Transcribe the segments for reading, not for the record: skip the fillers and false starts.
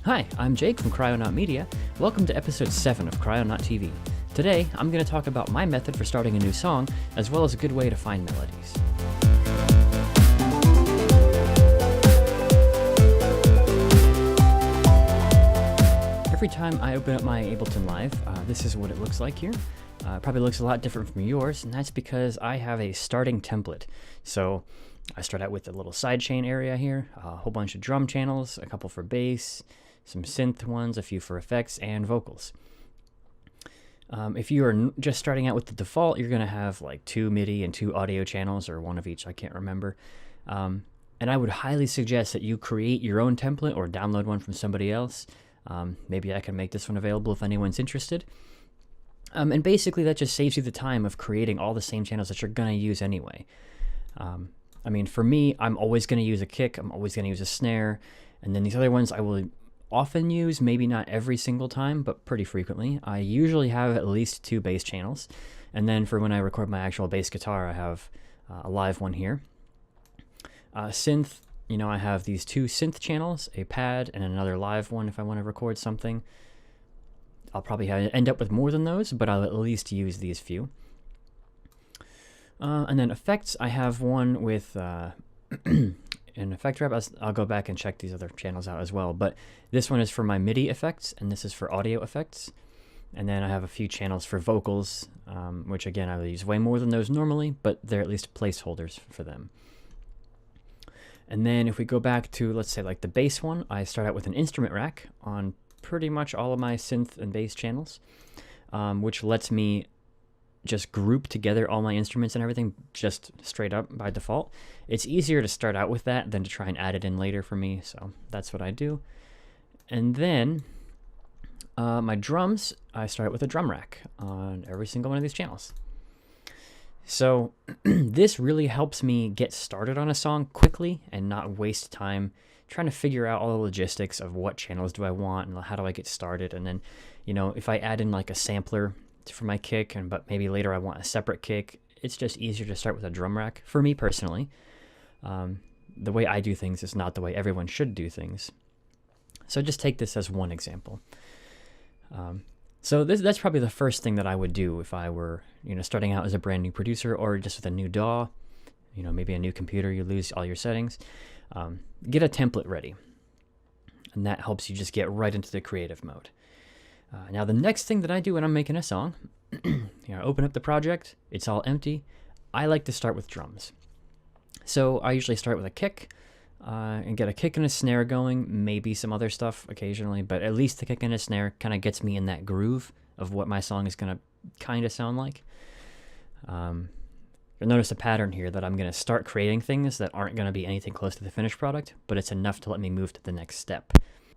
Hi, I'm Jake from Cryonaut Media. Welcome to episode 7 of Cryonaut TV. Today, I'm going to talk about my method for starting a new song, as well as a good way to find melodies. Every time I open up my Ableton Live, this is what it looks like here. It probably looks a lot different from yours, and that's because I have a starting template. So I start out with a little sidechain area here, a whole bunch of drum channels, a couple for bass, some synth ones, a few for effects, and vocals. If you are just starting out with the default, you're going to have like 2 MIDI and 2 audio channels, or one of each, I can't remember. And I would highly suggest that you create your own template or download one from somebody else. Maybe I can make this one available if anyone's interested. And basically that just saves you the time of creating all the same channels that you're going to use anyway. I mean, for me, I'm always going to use a kick, I'm always going to use a snare, and then these other ones I will often use, maybe not every single time, but pretty frequently. I usually have at least 2 bass channels, and then for when I record my actual bass guitar, I have a live one here. Synth, I have these 2 synth channels, a pad, and another live one if I want to record something. I'll probably end up with more than those, but I'll at least use these few. And then effects, I have one with an effect wrap. I'll go back and check these other channels out as well. But this one is for my MIDI effects, and this is for audio effects. And then I have a few channels for vocals, which again, I will use way more than those normally, but they're at least placeholders for them. And then if we go back to, let's say, like the bass one, I start out with an instrument rack on pretty much all of my synth and bass channels, which lets me just group together all my instruments and everything just straight up by default. It's easier to start out with that than to try and add it in later for me, so that's what I do. And then my drums, I start out with a drum rack on every single one of these channels. So this really helps me get started on a song quickly and not waste time trying to figure out all the logistics of what channels do I want and how do I get started. And then, if I add in like a sampler for my kick, but maybe later I want a separate kick, it's just easier to start with a drum rack for me personally. The way I do things is not the way everyone should do things. So just take this as one example. So that's probably the first thing that I would do if I were, starting out as a brand new producer or just with a new DAW, maybe a new computer, you lose all your settings. Get a template ready, and that helps you just get right into the creative mode. Now the next thing that I do when I'm making a song, I open up the project, it's all empty. I like to start with drums. So I usually start with a kick, and get a kick and a snare going, maybe some other stuff occasionally, but at least the kick and a snare kind of gets me in that groove of what my song is going to kind of sound like. You'll notice a pattern here that I'm going to start creating things that aren't going to be anything close to the finished product, but it's enough to let me move to the next step.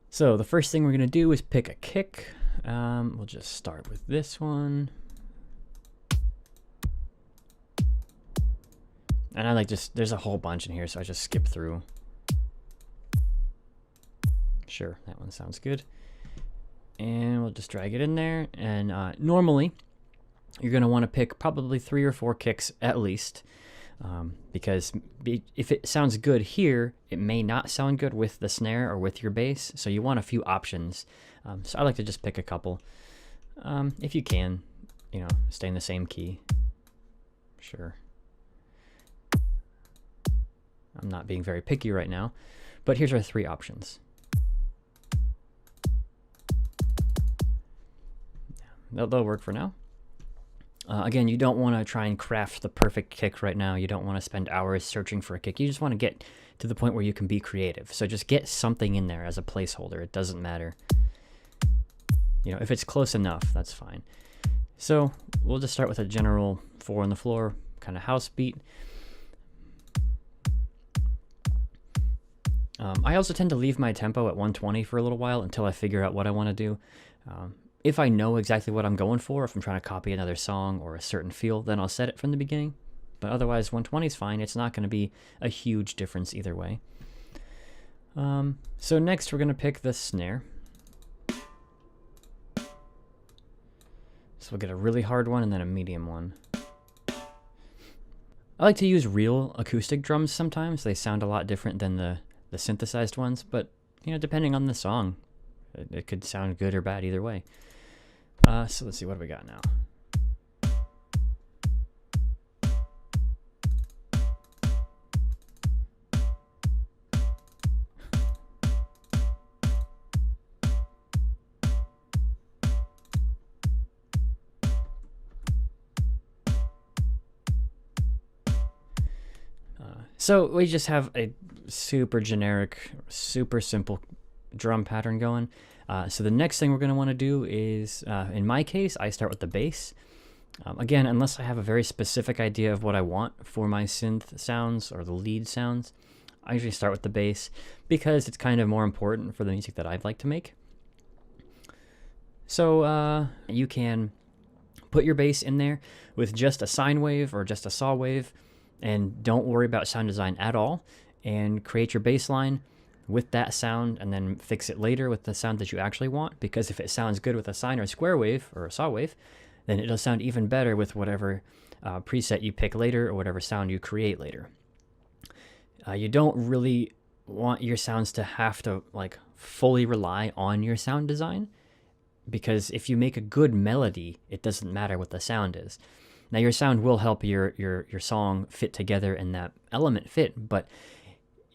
So the first thing we're going to do is pick a kick. We'll just start with this one. And I there's a whole bunch in here, so I just skip through. Sure, that one sounds good. And we'll just drag it in there. And normally, you're going to want to pick probably 3 or 4 kicks at least. Because if it sounds good here, it may not sound good with the snare or with your bass. So you want a few options. So I like to just pick a couple. If you can, stay in the same key. Sure. I'm not being very picky right now, but here's our 3 options. They'll work for now. Again, you don't want to try and craft the perfect kick right now. You don't want to spend hours searching for a kick. You just want to get to the point where you can be creative. So just get something in there as a placeholder. It doesn't matter. If it's close enough, that's fine. So we'll just start with a general 4 on the floor kind of house beat. I also tend to leave my tempo at 120 for a little while until I figure out what I want to do. If I know exactly what I'm going for, if I'm trying to copy another song or a certain feel, then I'll set it from the beginning. But otherwise, 120 is fine. It's not going to be a huge difference either way. So next, we're going to pick the snare. So we'll get a really hard one and then a medium one. I like to use real acoustic drums sometimes. They sound a lot different than the synthesized ones, but depending on the song, It could sound good or bad either way. So let's see, what do we got now? So we just have a super generic, super simple drum pattern going. So the next thing we're going to want to do is, in my case, I start with the bass. Again, unless I have a very specific idea of what I want for my synth sounds or the lead sounds, I usually start with the bass because it's kind of more important for the music that I'd like to make. So you can put your bass in there with just a sine wave or just a saw wave, and don't worry about sound design at all, and create your bass line with that sound and then fix it later with the sound that you actually want, because if it sounds good with a sine or a square wave or a saw wave, then it'll sound even better with whatever preset you pick later or whatever sound you create later. You don't really want your sounds to have to like fully rely on your sound design, because if you make a good melody, it doesn't matter what the sound is. Now your sound will help your song fit together and that element fit, but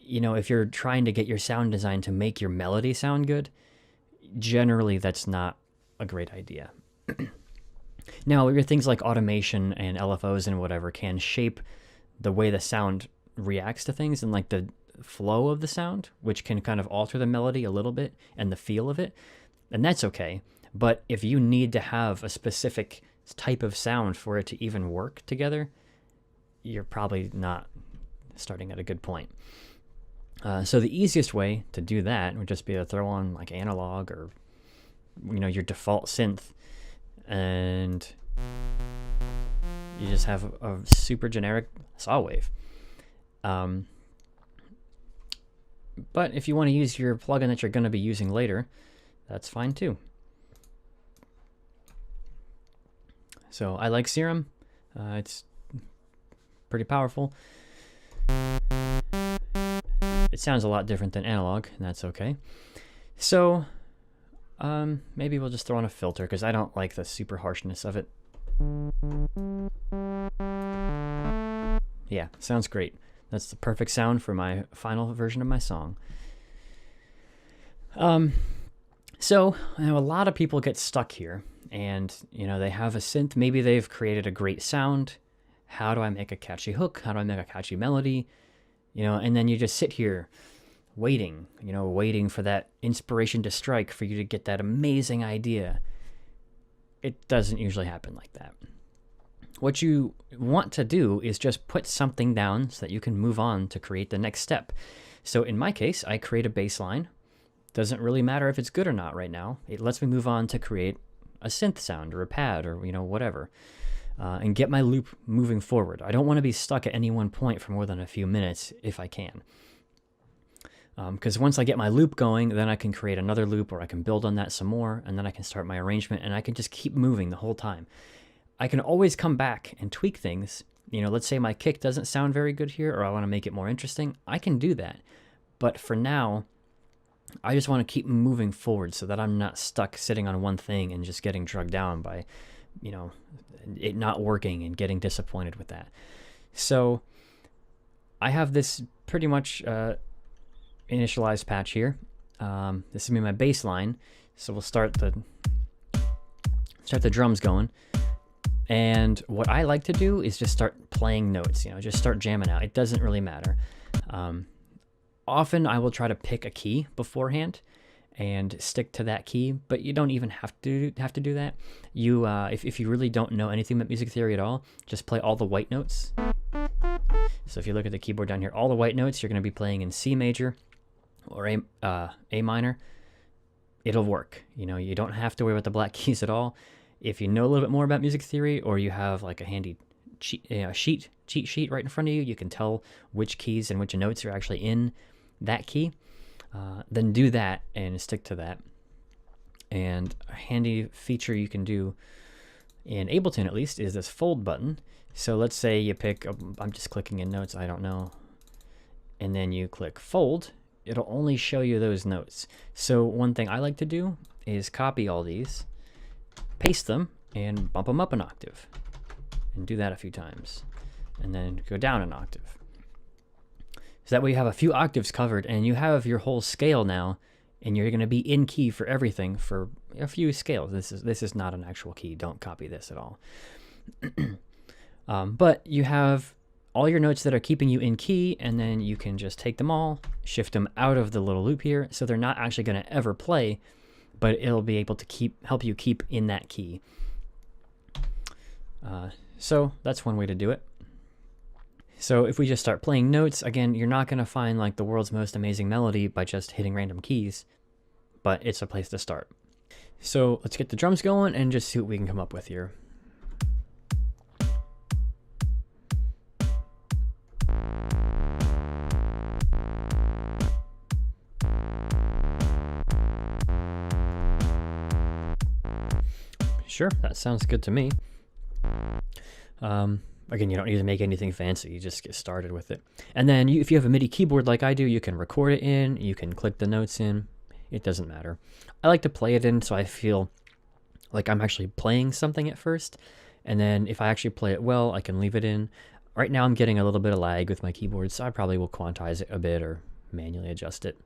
you know, if you're trying to get your sound design to make your melody sound good, generally that's not a great idea. Now, your things like automation and LFOs and whatever can shape the way the sound reacts to things and like the flow of the sound, which can kind of alter the melody a little bit and the feel of it, and that's okay. But if you need to have a specific type of sound for it to even work together, you're probably not starting at a good point. So the easiest way to do that would just be to throw on like analog or, you know, your default synth, and you just have a super generic saw wave. But if you want to use your plugin that you're going to be using later, that's fine too. So I like Serum. It's pretty powerful. It sounds a lot different than analog, and that's okay. So maybe we'll just throw on a filter because I don't like the super harshness of it. Yeah, sounds great. That's the perfect sound for my final version of my song. So I know a lot of people get stuck here, and you know, they have a synth, maybe they've created a great sound. How do I make a catchy hook? How do I make a catchy melody? You know, and then you just sit here waiting for that inspiration to strike for you to get that amazing idea. It doesn't usually happen like that. What you want to do is just put something down so that you can move on to create the next step. So in my case, I create a bass line. Doesn't really matter if it's good or not right now. It lets me move on to create a synth sound or a pad or, you know, whatever. And get my loop moving forward. I don't want to be stuck at any one point for more than a few minutes if I can. Because once I get my loop going, then I can create another loop, or I can build on that some more, and then I can start my arrangement, and I can just keep moving the whole time. I can always come back and tweak things. You know, let's say my kick doesn't sound very good here, or I want to make it more interesting. I can do that. But for now, I just want to keep moving forward so that I'm not stuck sitting on one thing and just getting drugged down by, you know, it not working and getting disappointed with that. So I have this pretty much initialized patch here. This is gonna be my bass line. So we'll start the drums going. And what I like to do is just start playing notes, you know, just start jamming out. It doesn't really matter. Often I will try to pick a key beforehand and stick to that key, but you don't even have to do that. You, if you really don't know anything about music theory at all, just play all the white notes. So if you look at the keyboard down here, all the white notes you're going to be playing in C major or A minor. It'll work. You know, you don't have to worry about the black keys at all. If you know a little bit more about music theory, or you have like a handy cheat sheet right in front of you, you can tell which keys and which notes are actually in that key. Then do that and stick to that. And a handy feature you can do in Ableton, at least, is this fold button. So let's say you pick, I'm just clicking in notes, I don't know, and then you click fold. it'll only show you those notes. So one thing I like to do is copy all these, paste them, and bump them up an octave. And do that a few times. And then go down an octave. So that way you have a few octaves covered, and you have your whole scale now, and you're going to be in key for everything for a few scales. This is not an actual key. Don't copy this at all. But you have all your notes that are keeping you in key, and then you can just take them all, shift them out of the little loop here, so they're not actually going to ever play, but it'll be able to help you keep in that key. So that's one way to do it. So if we just start playing notes, again, you're not going to find like the world's most amazing melody by just hitting random keys, but it's a place to start. So let's get the drums going and just see what we can come up with here. Sure, that sounds good to me. Again, you don't need to make anything fancy. You just get started with it. And then if you have a MIDI keyboard like I do, you can record it in. You can click the notes in. It doesn't matter. I like to play it in so I feel like I'm actually playing something at first. And then if I actually play it well, I can leave it in. Right now I'm getting a little bit of lag with my keyboard, so I probably will quantize it a bit or manually adjust it.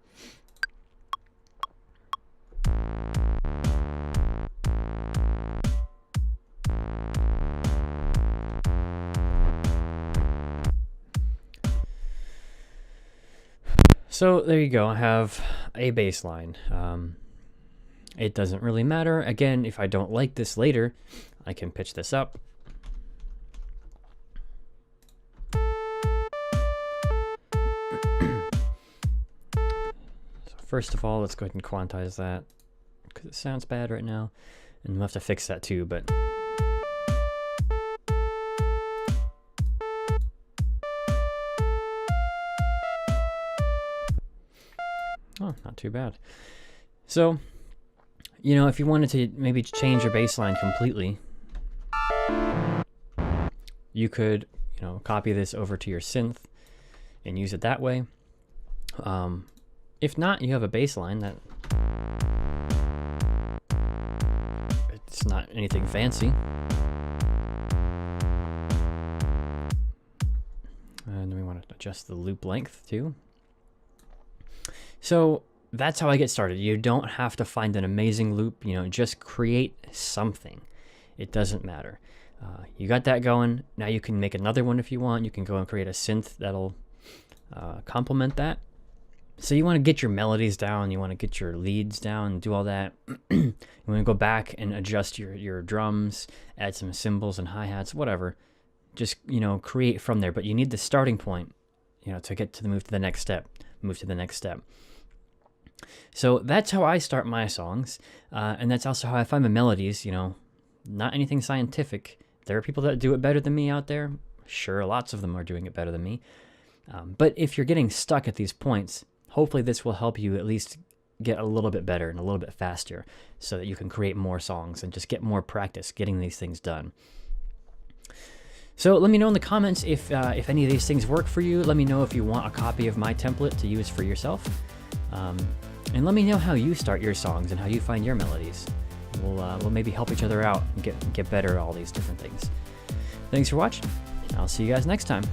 So there you go, I have a bass line. It doesn't really matter. Again, if I don't like this later, I can pitch this up. So first of all, let's go ahead and quantize that, because it sounds bad right now, and we'll have to fix that too, but... Oh, not too bad. So, you know, if you wanted to maybe change your bass line completely, you could, you know, copy this over to your synth and use it that way. If not, you have a bass line that it's not anything fancy. And we want to adjust the loop length too. So that's how I get started. You don't have to find an amazing loop, you know, just create something. It doesn't matter. You got that going. Now you can make another one if you want. You can go and create a synth that'll complement that. So you want to get your melodies down. You want to get your leads down and do all that. You want to go back and adjust your drums, add some cymbals and hi-hats, whatever. Just, you know, create from there. But you need the starting point, you know, to get to move to the next step. So that's how I start my songs, and that's also how I find my melodies, you know, not anything scientific. There are people that do it better than me out there. Sure, lots of them are doing it better than me. But if you're getting stuck at these points, hopefully this will help you at least get a little bit better and a little bit faster so that you can create more songs and just get more practice getting these things done. So let me know in the comments if any of these things work for you. Let me know if you want a copy of my template to use for yourself. And let me know how you start your songs and how you find your melodies. We'll maybe help each other out and get better at all these different things. Thanks for watching. I'll see you guys next time.